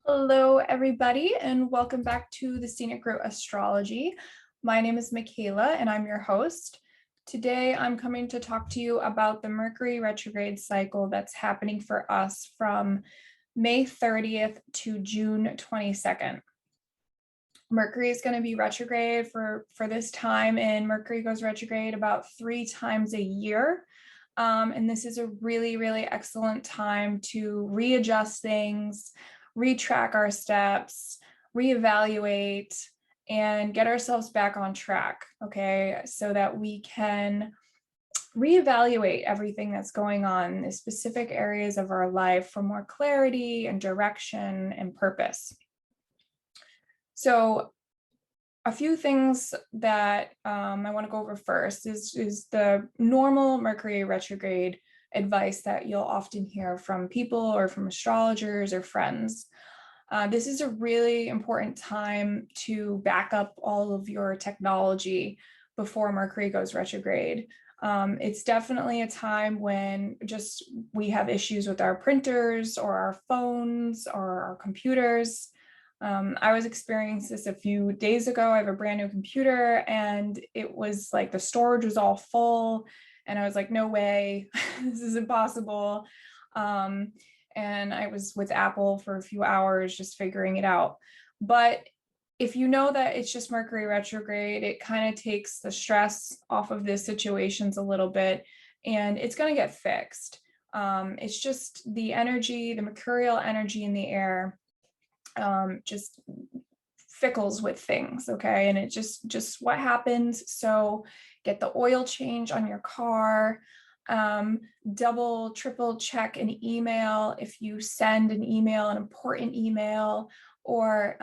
Hello, everybody, and welcome back to the Scenic Route Astrology. My name is Makayla, and I'm your host. Today, I'm coming to talk to you about the Mercury retrograde cycle that's happening for us from May 30th to June 22nd. Mercury is going to be retrograde for this time, and Mercury goes retrograde about 3 times a year. And this is a really, really excellent time to readjust things, retrack our steps, reevaluate, and get ourselves back on track, okay? So that we can reevaluate everything that's going on in the specific areas of our life for more clarity and direction and purpose. So a few things that I want to go over first is the normal Mercury retrograde advice that you'll often hear from people or from astrologers or friends. This is a really important time to back up all of your technology before Mercury goes retrograde. It's definitely a time when we have issues with our printers or our phones or our computers. I was experiencing this a few days ago. I have a brand new computer and it was like the storage was all full and I was like, no way, this is impossible. And I was with Apple for a few hours just figuring it out. But if you know that it's just Mercury retrograde, it kind of takes the stress off of the situations a little bit and it's going to get fixed. It's just the energy, the mercurial energy in the air just fickles with things, okay? And it just what happens. So get the oil change on your car, double, triple check an email if you send an email, an important email, or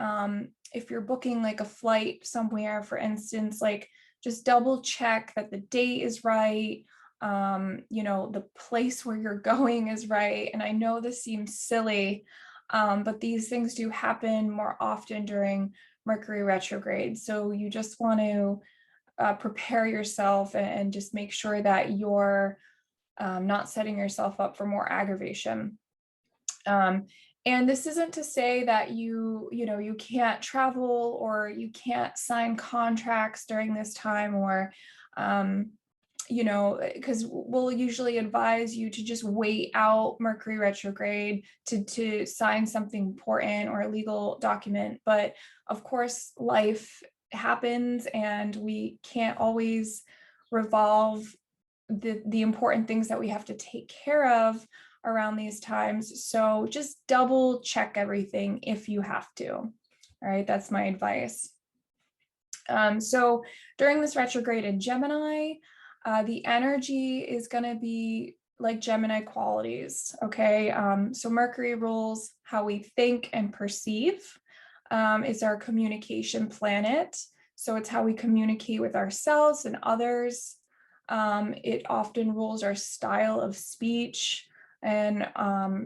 if you're booking like a flight somewhere, for instance, like just double check that the date is right, the place where you're going is right. And I know this seems silly, but these things do happen more often during Mercury retrograde. So you just want to prepare yourself and just make sure that you're not setting yourself up for more aggravation. And this isn't to say that you can't travel or you can't sign contracts during this time, or because we'll usually advise you to just wait out Mercury retrograde to sign something important or a legal document. But of course, life happens and we can't always revolve the important things that we have to take care of around these times. So just double check everything if you have to. All right, that's my advice. So during this retrograde in Gemini, the energy is going to be like Gemini qualities, okay? So Mercury rules how we think and perceive. It's our communication planet. So it's how we communicate with ourselves and others. It often rules our style of speech. And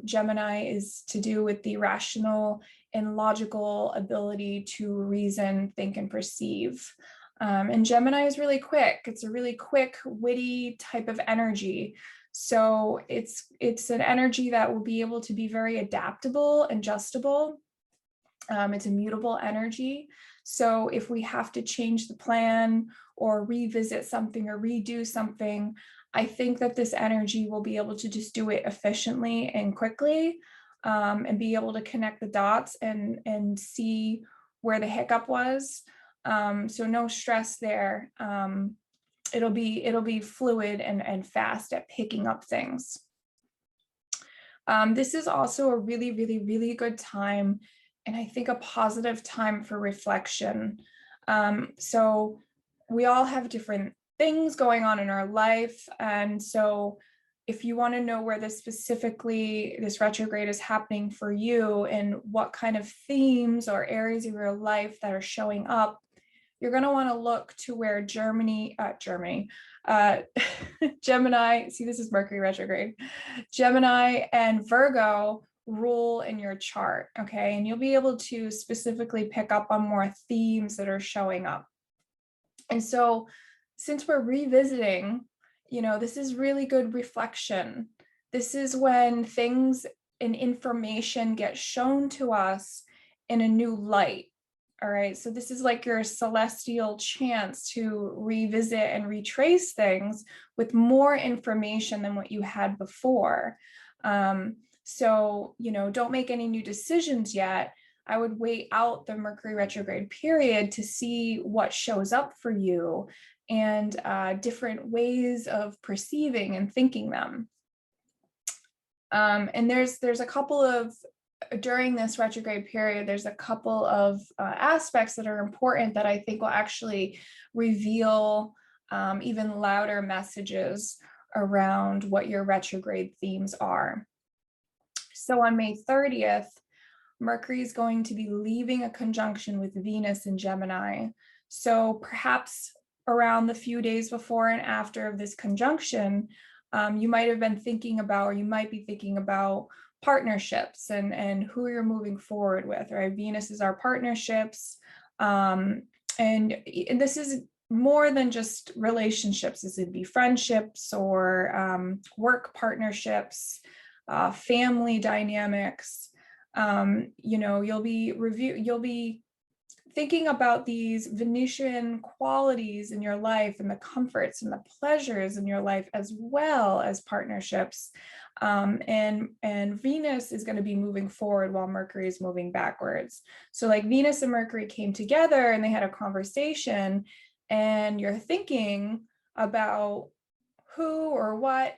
Gemini is to do with the rational and logical ability to reason, think, and perceive. And Gemini is really quick. It's a really quick, witty type of energy. So it's an energy that will be able to be very adaptable and adjustable. It's a mutable energy. So if we have to change the plan or revisit something or redo something, I think that this energy will be able to just do it efficiently and quickly, and be able to connect the dots and see where the hiccup was. So no stress there. It'll be fluid and fast at picking up things. This is also a really, really, really good time, and I think a positive time for reflection. So we all have different things going on in our life. And so if you want to know where this retrograde is happening for you and what kind of themes or areas of your life that are showing up, you're going to want to look to where Gemini, see, this is Mercury retrograde, Gemini and Virgo rule in your chart, okay? And you'll be able to specifically pick up on more themes that are showing up. And so since we're revisiting, this is really good reflection. This is when things and information get shown to us in a new light. All right, so this is like your celestial chance to revisit and retrace things with more information than what you had before. So, don't make any new decisions yet. I would wait out the Mercury retrograde period to see what shows up for you and different ways of perceiving and thinking them. And there's a couple of, during this retrograde period, there's a couple of aspects that are important that I think will actually reveal even louder messages around what your retrograde themes are. So on May 30th, Mercury is going to be leaving a conjunction with Venus in Gemini. So perhaps around the few days before and after of this conjunction, you might have been thinking about, or you might be thinking about partnerships and who you're moving forward with, right? Venus is our partnerships. And this is more than just relationships. This would be friendships or work partnerships, family dynamics. You'll be thinking about these Venusian qualities in your life and the comforts and the pleasures in your life, as well as partnerships. And Venus is going to be moving forward while Mercury is moving backwards. So like Venus and Mercury came together and they had a conversation, and you're thinking about who or what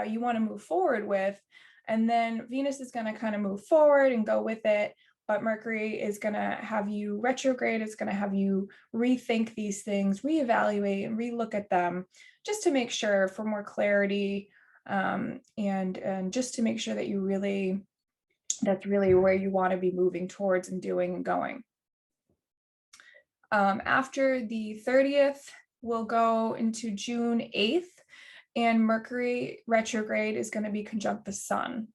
you want to move forward with. And then Venus is going to kind of move forward and go with it. But Mercury is going to have you retrograde. It's going to have you rethink these things, reevaluate and relook at them, just to make sure for more clarity, and just to make sure that that's really where you want to be moving towards and doing and going. After the 30th, we'll go into June 8th, and Mercury retrograde is going to be conjunct the sun.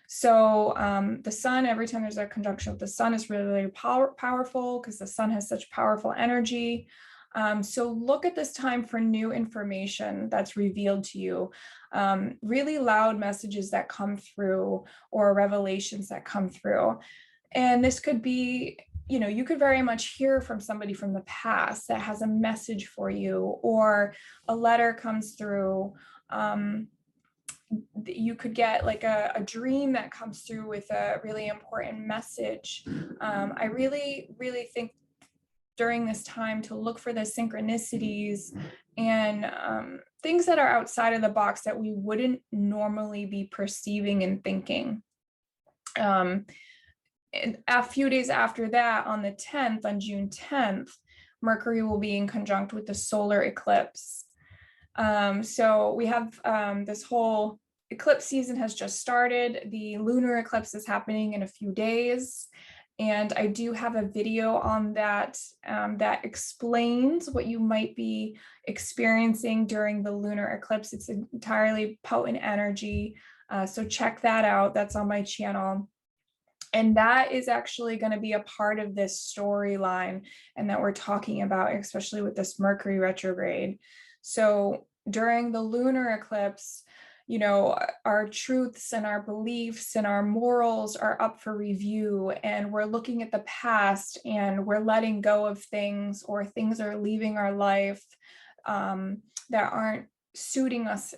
So the sun, every time there's a conjunction with the sun, is really, really powerful because the sun has such powerful energy. So look at this time for new information that's revealed to you, really loud messages that come through or revelations that come through. And this could be, you could very much hear from somebody from the past that has a message for you, or a letter comes through. You could get like a dream that comes through with a really important message. I really, really think during this time to look for the synchronicities and things that are outside of the box that we wouldn't normally be perceiving and thinking. And a few days after that, on the 10th, on June 10th, Mercury will be in conjunct with the solar eclipse. So we have this whole eclipse season has just started. The lunar eclipse is happening in a few days. And I do have a video on that that explains what you might be experiencing during the lunar eclipse. It's an entirely potent energy. So check that out. That's on my channel. And that is actually going to be a part of this storyline and that we're talking about, especially with this Mercury retrograde. So during the lunar eclipse, our truths and our beliefs and our morals are up for review, and we're looking at the past and we're letting go of things, or things are leaving our life that aren't suiting us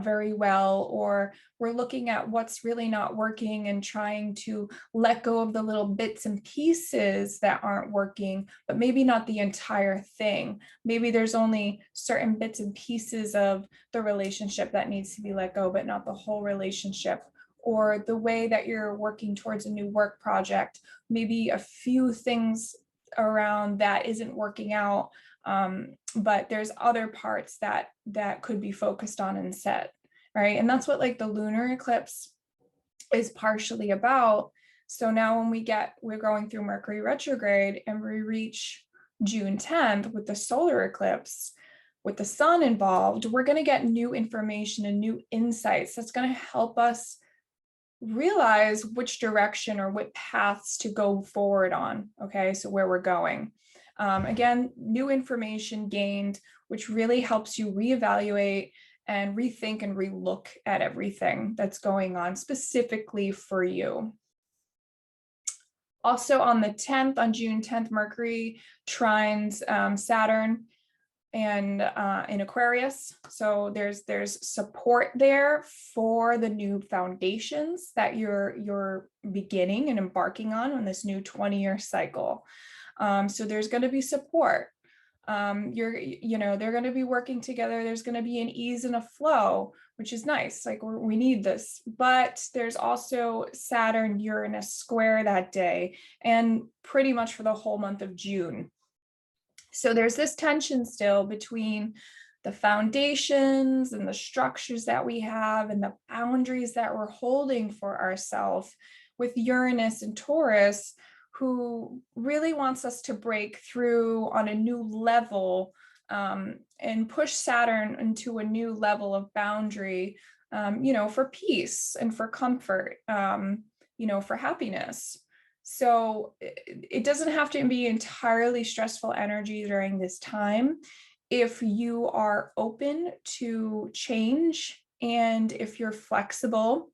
very well, or we're looking at what's really not working and trying to let go of the little bits and pieces that aren't working, but maybe not the entire thing. Maybe there's only certain bits and pieces of the relationship that needs to be let go, but not the whole relationship. Or the way that you're working towards a new work project, maybe a few things around that isn't working out, but there's other parts that could be focused on and set, right? And that's what like the lunar eclipse is partially about. So now when we're going through Mercury retrograde and we reach June 10th with the solar eclipse, with the sun involved, we're going to get new information and new insights that's going to help us realize which direction or what paths to go forward on. Okay, so where we're going. Again, new information gained, which really helps you reevaluate and rethink and relook at everything that's going on specifically for you. Also on the 10th, on June 10th, Mercury trines Saturn and in Aquarius. So there's support there for the new foundations that you're beginning and embarking on this new 20-year cycle. So there's going to be support. They're going to be working together. There's going to be an ease and a flow, which is nice. Like we need this, but there's also Saturn Uranus square that day and pretty much for the whole month of June. So there's this tension still between the foundations and the structures that we have and the boundaries that we're holding for ourselves with Uranus and Taurus, who really wants us to break through on a new level and push Saturn into a new level of boundary, for peace and for comfort, for happiness. So it doesn't have to be entirely stressful energy during this time. If you are open to change and if you're flexible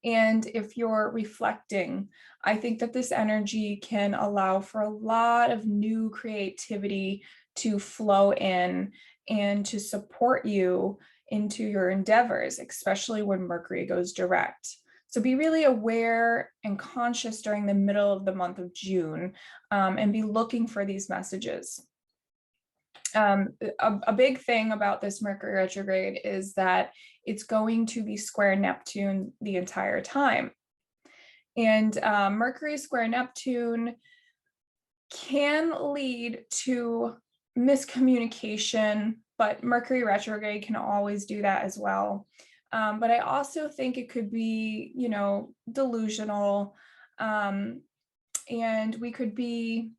and if you're reflecting, I think that this energy can allow for a lot of new creativity to flow in and to support you into your endeavors, especially when Mercury goes direct. So be really aware and conscious during the middle of the month of June, and be looking for these messages. A big thing about this Mercury retrograde is that it's going to be square Neptune the entire time. And Mercury square Neptune can lead to miscommunication, but Mercury retrograde can always do that as well. But I also think it could be, delusional, and we could be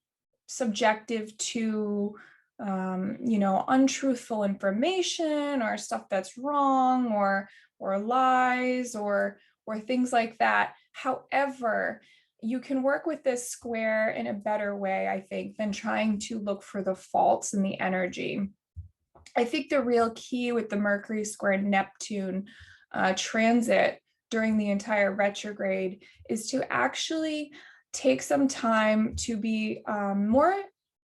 subjective to, untruthful information or stuff that's wrong or lies or things like that. However, you can work with this square in a better way, I think, than trying to look for the faults in the energy. I think the real key with the Mercury square Neptune transit during the entire retrograde is to actually take some time to be more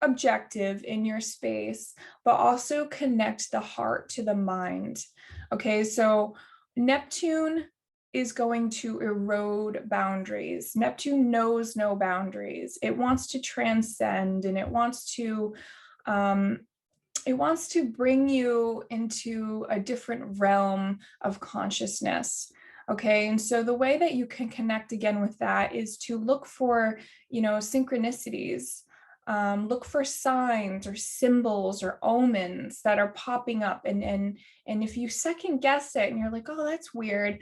objective in your space, but also connect the heart to the mind. Okay, so Neptune is going to erode boundaries. Neptune knows no boundaries. It wants to transcend, and it wants to bring you into a different realm of consciousness. Okay, and so the way that you can connect again with that is to look for, synchronicities. Look for signs or symbols or omens that are popping up, and if you second guess it and you're like, oh, that's weird,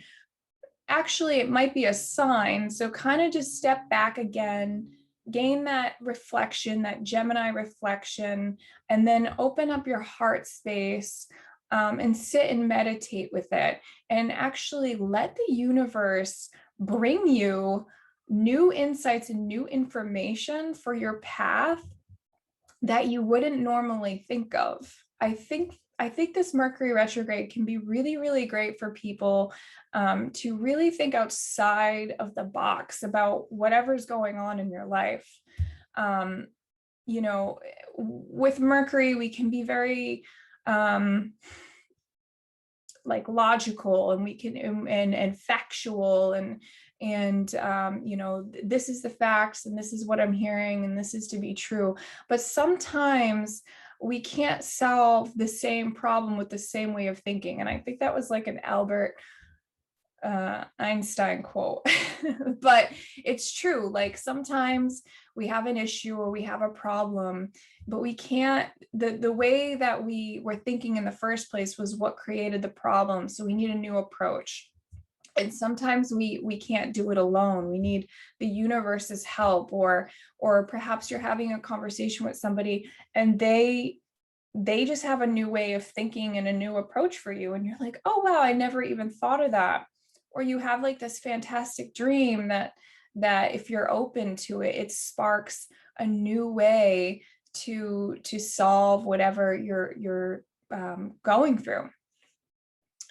actually it might be a sign. So kind of just step back again, gain that reflection, that Gemini reflection, and then open up your heart space, and sit and meditate with it, and actually let the universe bring you new insights and new information for your path that you wouldn't normally think of. I think this Mercury retrograde can be really, really great for people to really think outside of the box about whatever's going on in your life. With Mercury, we can be very like logical, and we can and factual, and this is the facts, and this is what I'm hearing, and this is to be true. But sometimes we can't solve the same problem with the same way of thinking. And I think that was like an Albert Einstein quote, but it's true. Like sometimes we have an issue or we have a problem, but we can't, the way that we were thinking in the first place was what created the problem. So we need a new approach. And sometimes we can't do it alone. We need the universe's help, or perhaps you're having a conversation with somebody and they just have a new way of thinking and a new approach for you. And you're like, oh, wow, I never even thought of that. Or you have like this fantastic dream that if you're open to it, it sparks a new way to solve whatever you're going through.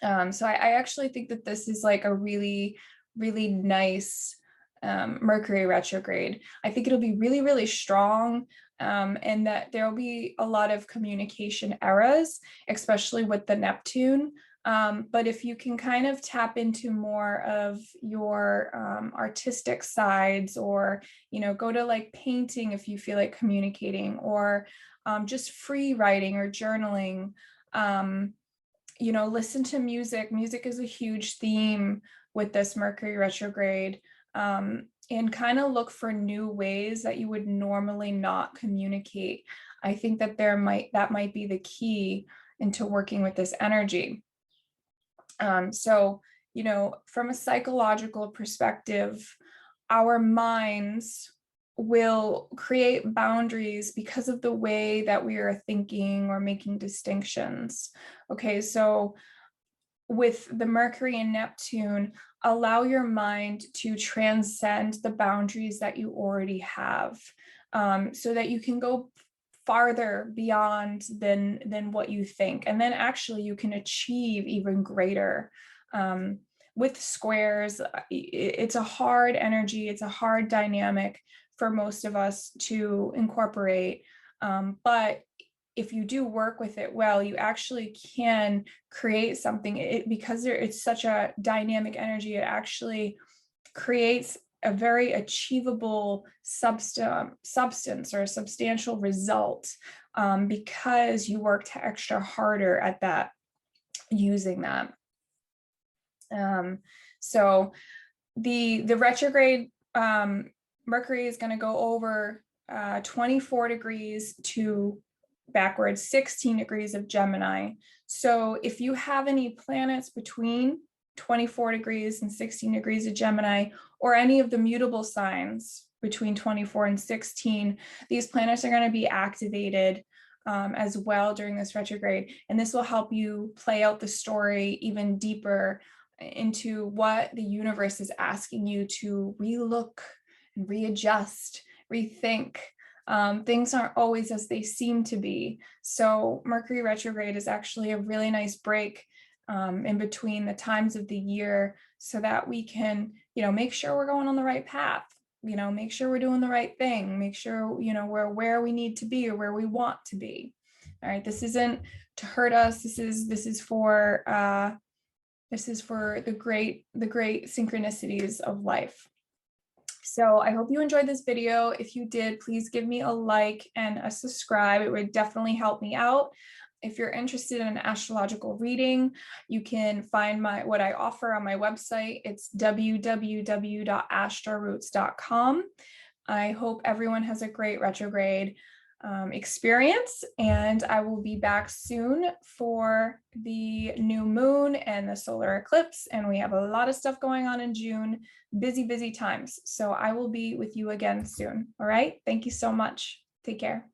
So I actually think that this is like a really, really nice Mercury retrograde. I think it'll be really, really strong, and that there'll be a lot of communication errors, especially with the Neptune. But if you can kind of tap into more of your artistic sides, or, go to like painting if you feel like communicating, or just free writing or journaling, listen to music. Music is a huge theme with this Mercury retrograde. And kind of look for new ways that you would normally not communicate. I think that that might be the key into working with this energy. So, from a psychological perspective, our minds will create boundaries because of the way that we are thinking or making distinctions. Okay, so with the Mercury and Neptune, allow your mind to transcend the boundaries that you already have, so that you can go farther beyond than what you think. And then actually you can achieve even greater. With squares, it's a hard energy, it's a hard dynamic for most of us to incorporate. But if you do work with it well, you actually can create something. Because it's such a dynamic energy, it actually creates a very achievable substance or a substantial result, because you worked extra harder at that, using that. So the retrograde Mercury is going to go over 24 degrees to backwards 16 degrees of Gemini. So if you have any planets between 24 degrees and 16 degrees of Gemini, or any of the mutable signs between 24 and 16, these planets are going to be activated as well during this retrograde. And this will help you play out the story even deeper into what the universe is asking you to relook and readjust, rethink. Things aren't always as they seem to be. So Mercury retrograde is actually a really nice break in between the times of the year, so that we can, make sure we're going on the right path, make sure we're doing the right thing, make sure, we're where we need to be or where we want to be. All right. This isn't to hurt us. This is for the great synchronicities of life. So I hope you enjoyed this video. If you did, please give me a like and a subscribe. It would definitely help me out. If you're interested in an astrological reading, you can find what I offer on my website. It's www.astroroots.com. I hope everyone has a great retrograde experience, and I will be back soon for the new moon and the solar eclipse, and we have a lot of stuff going on in June. Busy times. So I will be with you again soon. All right. Thank you so much. Take care.